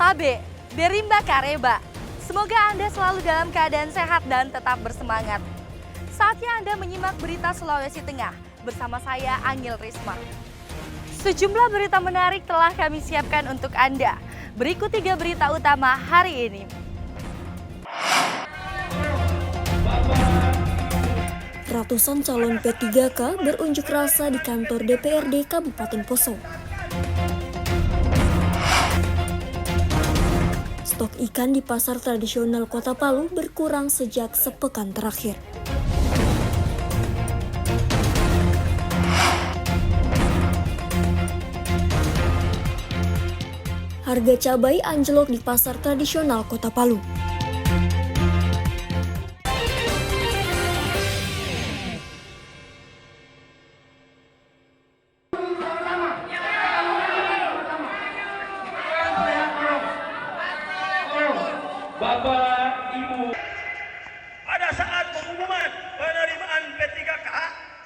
Mabe, Berimba Kareba. Semoga Anda selalu dalam keadaan sehat dan tetap bersemangat. Saatnya Anda menyimak berita Sulawesi Tengah bersama saya Angil Risma. Sejumlah berita menarik telah kami siapkan untuk Anda. Berikut 3 berita utama hari ini. Ratusan calon P3K berunjuk rasa di kantor DPRD Kabupaten Poso. Stok ikan di pasar tradisional Kota Palu berkurang sejak sepekan terakhir. Harga cabai anjlok di pasar tradisional Kota Palu. Bapak, Ibu, pada saat pengumuman penerimaan P3K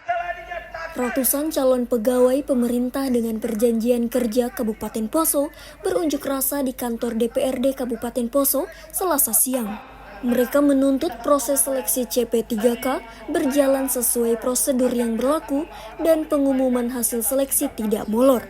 telah dinyatakan. Ratusan calon pegawai pemerintah dengan perjanjian kerja Kabupaten Poso berunjuk rasa di kantor DPRD Kabupaten Poso Selasa siang. Mereka menuntut proses seleksi CP3K berjalan sesuai prosedur yang berlaku dan pengumuman hasil seleksi tidak molor.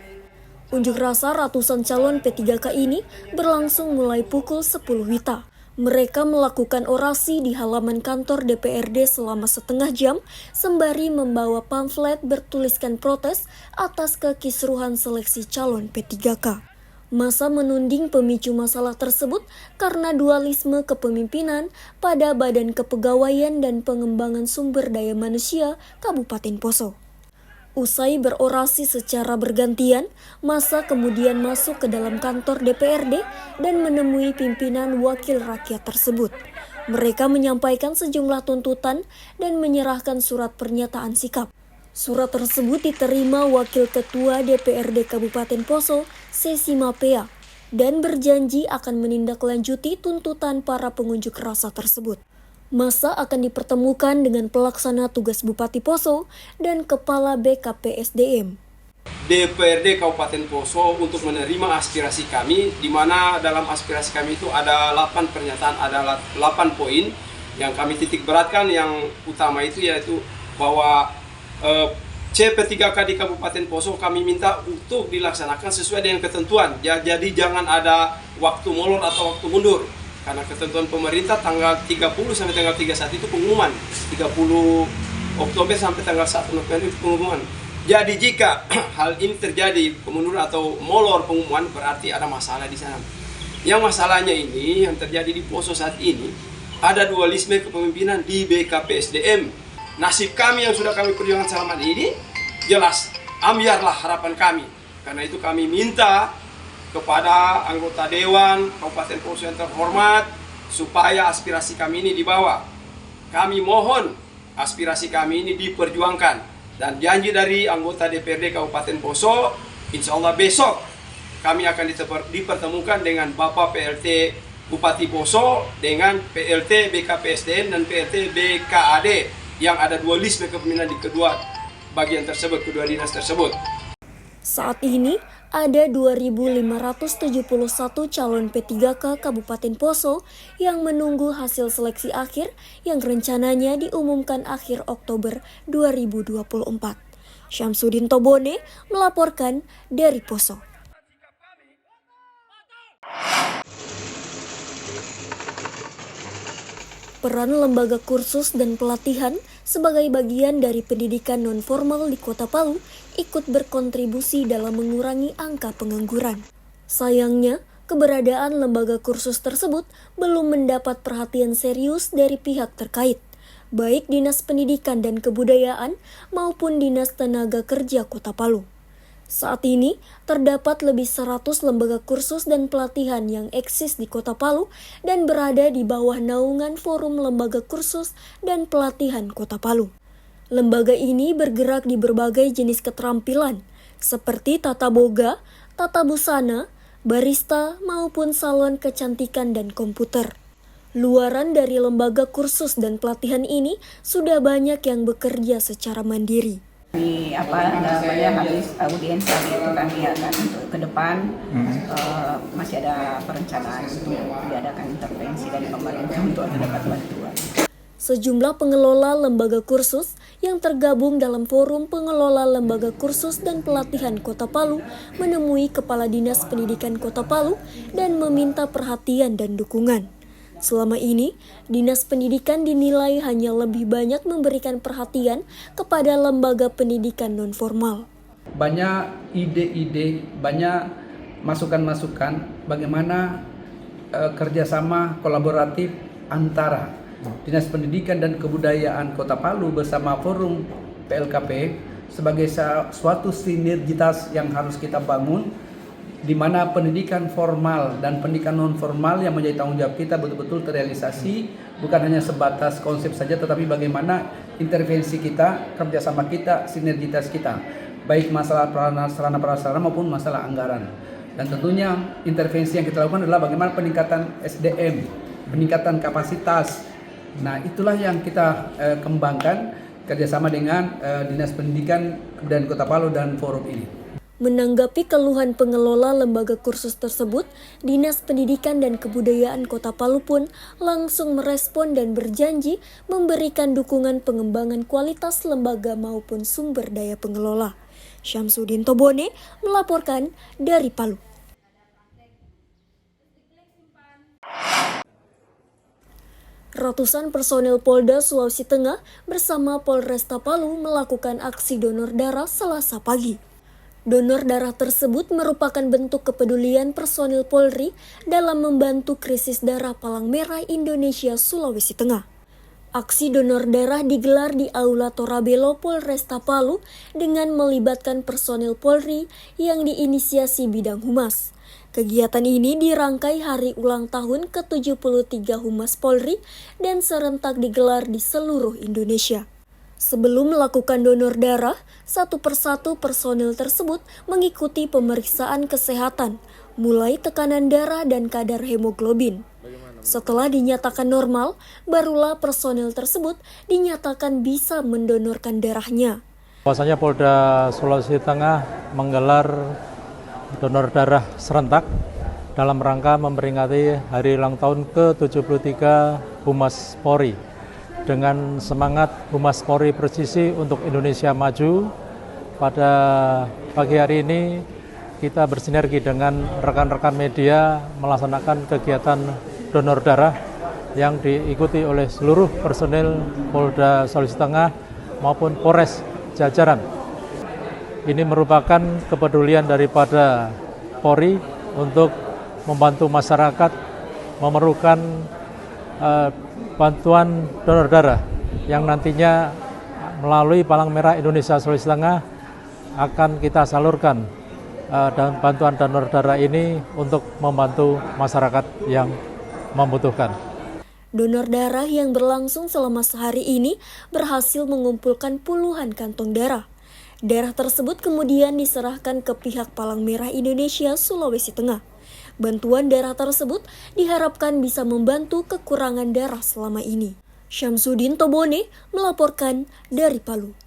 Unjuk rasa ratusan calon P3K ini berlangsung mulai pukul 10 WITA. Mereka melakukan orasi di halaman kantor DPRD selama setengah jam sembari membawa pamflet bertuliskan protes atas kekisruhan seleksi calon P3K. Massa menuding pemicu masalah tersebut karena dualisme kepemimpinan pada Badan Kepegawaian dan Pengembangan Sumber Daya Manusia Kabupaten Poso. Usai berorasi secara bergantian, massa kemudian masuk ke dalam kantor DPRD dan menemui pimpinan wakil rakyat tersebut. Mereka menyampaikan sejumlah tuntutan dan menyerahkan surat pernyataan sikap. Surat tersebut diterima Wakil Ketua DPRD Kabupaten Poso, Sesi Mapea, dan berjanji akan menindaklanjuti tuntutan para pengunjuk rasa tersebut. Massa akan dipertemukan dengan pelaksana tugas Bupati Poso dan Kepala BKPSDM. DPRD Kabupaten Poso untuk menerima aspirasi kami, di mana dalam aspirasi kami itu ada 8 pernyataan, ada 8 poin yang kami titik beratkan. Yang utama itu yaitu bahwa CP3K di Kabupaten Poso kami minta untuk dilaksanakan sesuai dengan ketentuan. Jadi jangan ada waktu molor atau waktu mundur. Karena ketentuan pemerintah tanggal 30 sampai tanggal 31 itu pengumuman. 30 Oktober sampai tanggal 1 November itu pengumuman. Jadi jika hal ini terjadi kemunduran atau molor pengumuman berarti ada masalah di sana. Yang masalahnya ini yang terjadi di Poso saat ini ada dualisme kepemimpinan di BKPSDM. Nasib kami yang sudah kami perjuangkan selama ini jelas ambiarlah harapan kami. Karena itu kami minta kepada anggota Dewan Kabupaten Poso yang terhormat supaya aspirasi kami ini dibawa. Kami mohon aspirasi kami ini diperjuangkan dan janji dari anggota DPRD Kabupaten Poso, insya Allah besok kami akan dipertemukan dengan Bapak PLT Bupati Poso dengan PLT BKPSDM dan PLT BKAD yang ada dualisme kepemimpinan di kedua bagian tersebut, kedua dinas tersebut. Saat ini ada 2.571 calon P3K Kabupaten Poso yang menunggu hasil seleksi akhir yang rencananya diumumkan akhir Oktober 2024. Syamsuddin Tobone melaporkan dari Poso. Peran lembaga kursus dan pelatihan sebagai bagian dari pendidikan non-formal di Kota Palu ikut berkontribusi dalam mengurangi angka pengangguran. Sayangnya, keberadaan lembaga kursus tersebut belum mendapat perhatian serius dari pihak terkait, baik Dinas Pendidikan dan Kebudayaan maupun Dinas Tenaga Kerja Kota Palu. Saat ini, terdapat lebih 100 lembaga kursus dan pelatihan yang eksis di Kota Palu dan berada di bawah naungan Forum Lembaga Kursus dan Pelatihan Kota Palu. Lembaga ini bergerak di berbagai jenis keterampilan, seperti tata boga, tata busana, barista, maupun salon kecantikan dan komputer. Luaran dari lembaga kursus dan pelatihan ini sudah banyak yang bekerja secara mandiri. Di habis audiens tadi itu kami akan untuk ke depan masih ada perencanaan untuk diadakan intervensi dari pemerintah untuk mendapat bantuan. Sejumlah pengelola lembaga kursus yang tergabung dalam Forum Pengelola Lembaga Kursus dan Pelatihan Kota Palu menemui Kepala Dinas Pendidikan Kota Palu dan meminta perhatian dan dukungan. Selama ini, Dinas Pendidikan dinilai hanya lebih banyak memberikan perhatian kepada lembaga pendidikan non-formal. Banyak ide-ide, banyak masukan-masukan bagaimana kerjasama kolaboratif antara Dinas Pendidikan dan Kebudayaan Kota Palu bersama Forum PLKP sebagai suatu sinergitas yang harus kita bangun, di mana pendidikan formal dan pendidikan non formal yang menjadi tanggung jawab kita betul-betul terrealisasi, bukan hanya sebatas konsep saja, tetapi bagaimana intervensi kita, kerjasama kita, sinergitas kita, baik masalah sarana prasarana maupun masalah anggaran. Dan tentunya intervensi yang kita lakukan adalah bagaimana peningkatan SDM, peningkatan kapasitas. Nah, itulah yang kita kembangkan kerjasama dengan Dinas Pendidikan Kebudayaan Kota Palu dan forum ini. Menanggapi keluhan pengelola lembaga kursus tersebut, Dinas Pendidikan dan Kebudayaan Kota Palu pun langsung merespon dan berjanji memberikan dukungan pengembangan kualitas lembaga maupun sumber daya pengelola. Syamsuddin Tobone melaporkan dari Palu. Ratusan personel Polda Sulawesi Tengah bersama Polresta Palu melakukan aksi donor darah Selasa pagi. Donor darah tersebut merupakan bentuk kepedulian personil Polri dalam membantu krisis darah Palang Merah Indonesia Sulawesi Tengah. Aksi donor darah digelar di Aula Torabelo Polresta Palu dengan melibatkan personil Polri yang diinisiasi bidang humas. Kegiatan ini dirangkai hari ulang tahun ke-73 Humas Polri dan serentak digelar di seluruh Indonesia. Sebelum melakukan donor darah, satu persatu personil tersebut mengikuti pemeriksaan kesehatan, mulai tekanan darah dan kadar hemoglobin. Setelah dinyatakan normal, barulah personil tersebut dinyatakan bisa mendonorkan darahnya. Bahwasanya Polda Sulawesi Tengah menggelar donor darah serentak dalam rangka memperingati hari ulang tahun ke-73 Humas Polri. Dengan semangat Humas Polri Presisi untuk Indonesia Maju, pada pagi hari ini kita bersinergi dengan rekan-rekan media melaksanakan kegiatan donor darah yang diikuti oleh seluruh personil Polda Sulawesi Tengah maupun Polres jajaran. Ini merupakan kepedulian daripada Polri untuk membantu masyarakat memerlukan bantuan donor darah yang nantinya melalui Palang Merah Indonesia Sulawesi Tengah akan kita salurkan dan bantuan donor darah ini untuk membantu masyarakat yang membutuhkan. Donor darah yang berlangsung selama sehari ini berhasil mengumpulkan puluhan kantong darah. Darah tersebut kemudian diserahkan ke pihak Palang Merah Indonesia Sulawesi Tengah. Bantuan darah tersebut diharapkan bisa membantu kekurangan darah selama ini. Syamsuddin Tobone melaporkan dari Palu.